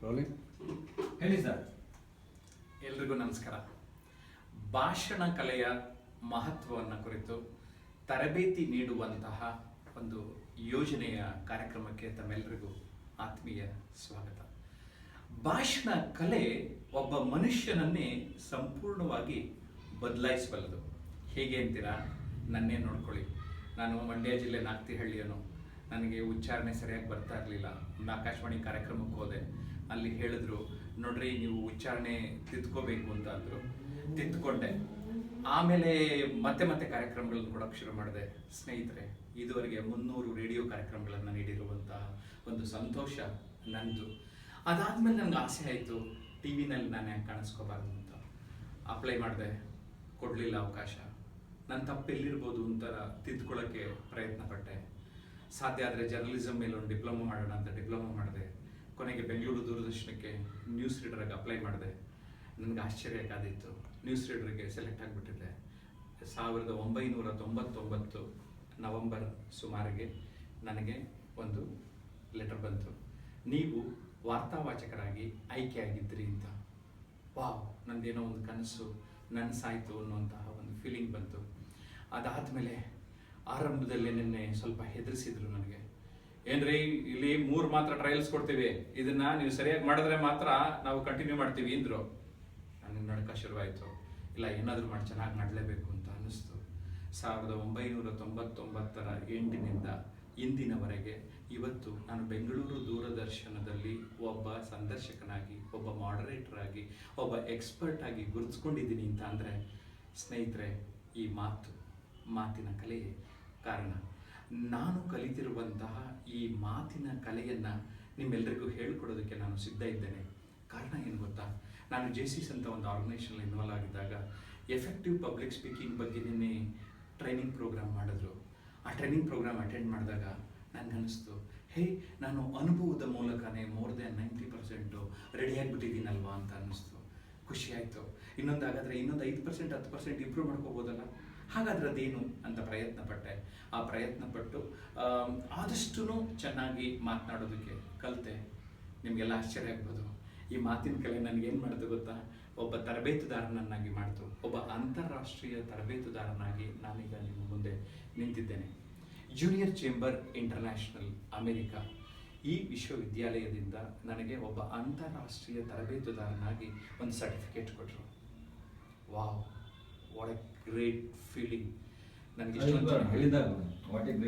Rolling. ಹೇಳಿ sir. ಎಲ್ರಿಗೂ ನಮಸ್ಕಾರ. ಭಾಷಣ ಕಲೆಯ ಮಹತ್ವವನ್ನು ಕುರಿತು ತರಬೇತಿ ನೀಡುವಂತಹ ಒಂದು ಯೋಜನೆಯ ಕಾರ್ಯಕ್ರಮಕ್ಕೆ ತಮ್ಮೆಲ್ಲರಿಗೂ ಆತ್ಮೀಯ ಸ್ವಾಗತ. ಭಾಷಣ ಕಲೆ ಒಬ್ಬ ಮನುಷ್ಯನನ್ನೇ ಸಂಪೂರ್ಣವಾಗಿ ಬದಲಾಯಿಸಬಲ್ಲದು. ಹೇಗೆ ಅಂತೀರಾ? ನನ್ನೇ ನೋಡ್ಕೊಳ್ಳಿ. ನಾನು ಮಂಡ್ಯ ಜಿಲ್ಲೆ ನಾಗ್ತಿಹಳ್ಳಿಯನು. ನನಗೆ ಉಚ್ಚಾರಣೆ ಸರಿಯಾಗಿ ಬರ್ತಾ ಇರಲಿಲ್ಲ. ಒಂದು ಆಕಾಶವಾಣಿ ಕಾರ್ಯಕ್ರಮಕ್ಕೆ ಹೋದೆ. ಅಲ್ಲಿ ಹೇಳಿದ್ರು, ನೋಡ್ರಿ ನೀವು ಉಚ್ಚಾರಣೆ ತಿದ್ಕೋಬೇಕು ಅಂತ ಅಂದರು. ತಿದ್ದುಕೊಂಡೆ. ಆಮೇಲೆ ಮತ್ತೆ ಕಾರ್ಯಕ್ರಮಗಳನ್ನು ಕೊಡೋಕ್ಕೆ ಶುರು ಮಾಡಿದೆ. ಸ್ನೇಹಿತರೆ, ಇದುವರೆಗೆ 300 ರೇಡಿಯೋ ಕಾರ್ಯಕ್ರಮಗಳನ್ನು ನೀಡಿರುವಂತಹ ಒಂದು ಸಂತೋಷ ನಂದು. ಅದಾದಮೇಲೆ ನನಗೆ ಆಸೆ ಆಯಿತು, ಟಿ ವಿನಲ್ಲಿ ನಾನು ಯಾಕೆ ಕಾಣಿಸ್ಕೋಬಾರ್ದು ಅಂತ ಅಪ್ಲೈ ಮಾಡಿದೆ. ಕೊಡಲಿಲ್ಲ ಅವಕಾಶ. ನನ್ನ ತಪ್ಪೆಲ್ಲಿರ್ಬೋದು ಅಂತ ತಿದ್ಕೊಳ್ಳೋಕ್ಕೆ ಪ್ರಯತ್ನ ಪಟ್ಟೆ. ಸಾಧ್ಯ ಆದರೆ ಜರ್ನಲಿಸಮ್ ಮೇಲೆ ಒಂದು ಡಿಪ್ಲೊಮಾ ಮಾಡೋಣ ಅಂತ ಡಿಪ್ಲೊಮಾ ಮಾಡಿದೆ. ಕೊನೆಗೆ ಬೆಂಗಳೂರು ದೂರದರ್ಶನಕ್ಕೆ ನ್ಯೂಸ್ ರೀಡರ್ಗೆ ಅಪ್ಲೈ ಮಾಡಿದೆ. ನನಗೆ ಆಶ್ಚರ್ಯ ಆದಿತ್ತು. ನ್ಯೂಸ್ ರೀಡರ್ಗೆ ಸೆಲೆಕ್ಟ್ ಆಗಿಬಿಟ್ಟಿದ್ದೆ. 1999 ನವೆಂಬರ್ ಸುಮಾರಿಗೆ ನನಗೆ ಒಂದು ಲೆಟರ್ ಬಂತು, ನೀವು ವಾರ್ತಾವಾಚಕರಾಗಿ ಆಯ್ಕೆಯಾಗಿದ್ರಿ ಅಂತ. ವಾವ್, ನಂದೇನೋ ಒಂದು ಕನಸು ನನಸಾಯಿತು ಅನ್ನುವಂತಹ ಒಂದು ಫೀಲಿಂಗ್ ಬಂತು. ಅದಾದಮೇಲೆ ಆರಂಭದಲ್ಲಿ ನಿನ್ನೆ ಸ್ವಲ್ಪ ಹೆದರಿಸಿದ್ರು ನನಗೆ. ಏನ್ರಿ, ಇಲ್ಲಿ 3 ಮಾತ್ರ ಟ್ರಯಲ್ಸ್ ಕೊಡ್ತೀವಿ, ಇದನ್ನ ನೀವು ಸರಿಯಾಗಿ ಮಾಡಿದ್ರೆ ಮಾತ್ರ ನಾವು ಕಂಟಿನ್ಯೂ ಮಾಡ್ತೀವಿ ಅಂದ್ರು. ನನಗೆ ನಡ್ಕ ಶುರುವಾಯಿತು. ಇಲ್ಲ, ಏನಾದರೂ ಮಾಡಿ ಚೆನ್ನಾಗಿ ಮಾಡಲೇಬೇಕು ಅಂತ ಅನ್ನಿಸ್ತು. 1999 ಎಂಡಿನಿಂದ ಇಂದಿನವರೆಗೆ ಇವತ್ತು ನಾನು ಬೆಂಗಳೂರು ದೂರದರ್ಶನದಲ್ಲಿ ಒಬ್ಬ ಸಂದರ್ಶಕನಾಗಿ, ಒಬ್ಬ ಮಾಡರೇಟರ್ ಆಗಿ, ಒಬ್ಬ ಎಕ್ಸ್ಪರ್ಟ್ ಆಗಿ ಗುರುತಿಸ್ಕೊಂಡಿದ್ದೀನಿ ಅಂತ ಅಂದರೆ ಸ್ನೇಹಿತರೆ, ಈ ಮಾತಿನ ಕಲೆಯೇ ಕಾರಣ. ನಾನು ಕಲಿತಿರುವಂತಹ ಈ ಮಾತಿನ ಕಲೆಯನ್ನು ನಿಮ್ಮೆಲ್ಲರಿಗೂ ಹೇಳ್ಕೊಡೋದಕ್ಕೆ ನಾನು ಸಿದ್ಧ ಇದ್ದೇನೆ. ಕಾರಣ ಏನು ಗೊತ್ತಾ? ನಾನು JCS ಅಂತ ಒಂದು ಆರ್ಗನೈಸೇಷನಲ್ಲಿ ಇನ್ವಾಲ್ವ್ ಆಗಿದ್ದಾಗ ಎಫೆಕ್ಟಿವ್ ಪಬ್ಲಿಕ್ ಸ್ಪೀಕಿಂಗ್ ಬಗ್ಗೆ ನಿನ್ನೆ ಟ್ರೈನಿಂಗ್ ಪ್ರೋಗ್ರಾಮ್ ಮಾಡಿದ್ರು. ಆ ಟ್ರೈನಿಂಗ್ ಪ್ರೋಗ್ರಾಮ್ ಅಟೆಂಡ್ ಮಾಡಿದಾಗ ನನಗನ್ನಿಸ್ತು, ನಾನು ಅನುಭವದ ಮೂಲಕನೇ ಮೋರ್ ದೆನ್ 90% ರೆಡಿಯಾಗಿಬಿಟ್ಟಿದ್ದೀನಲ್ವಾ ಅಂತ ಅನ್ನಿಸ್ತು. ಖುಷಿಯಾಯಿತು. ಇನ್ನೊಂದು 5% 10% ಇಂಪ್ರೂವ್ ಮಾಡ್ಕೋಬೋದಲ್ಲ. ಹಾಗಾದ್ರೆ ಅದೇನು ಅಂತ ಪ್ರಯತ್ನ ಪಟ್ಟೆ. ಆ ಪ್ರಯತ್ನ ಪಟ್ಟು ಆದಷ್ಟು ಚೆನ್ನಾಗಿ ಮಾತನಾಡೋದಕ್ಕೆ ಕಲಿತೆ. ನಿಮಗೆಲ್ಲ ಆಶ್ಚರ್ಯ ಆಗ್ಬೋದು. ಈ ಮಾತಿನ ಕಲೆ ನನಗೇನು ಮಾಡಿತು ಗೊತ್ತಾ? ಒಬ್ಬ ತರಬೇತುದಾರನನ್ನಾಗಿ ಮಾಡ್ತು. ಒಬ್ಬ ಅಂತಾರಾಷ್ಟ್ರೀಯ ತರಬೇತುದಾರನಾಗಿ ನಾನೀಗ ನಿಮ್ಮ ಮುಂದೆ ನಿಂತಿದ್ದೇನೆ. ಜೂನಿಯರ್ ಚೇಂಬರ್ ಇಂಟರ್ನ್ಯಾಷನಲ್ ಅಮೆರಿಕಾ ಈ ವಿಶ್ವವಿದ್ಯಾಲಯದಿಂದ ನನಗೆ ಒಬ್ಬ ಅಂತಾರಾಷ್ಟ್ರೀಯ ತರಬೇತುದಾರನಾಗಿ ಒಂದು ಸರ್ಟಿಫಿಕೇಟ್ ಕೊಟ್ಟರು. Wow, what A great feeling. ನನಗೆ ಹೇಳಿದಾಗ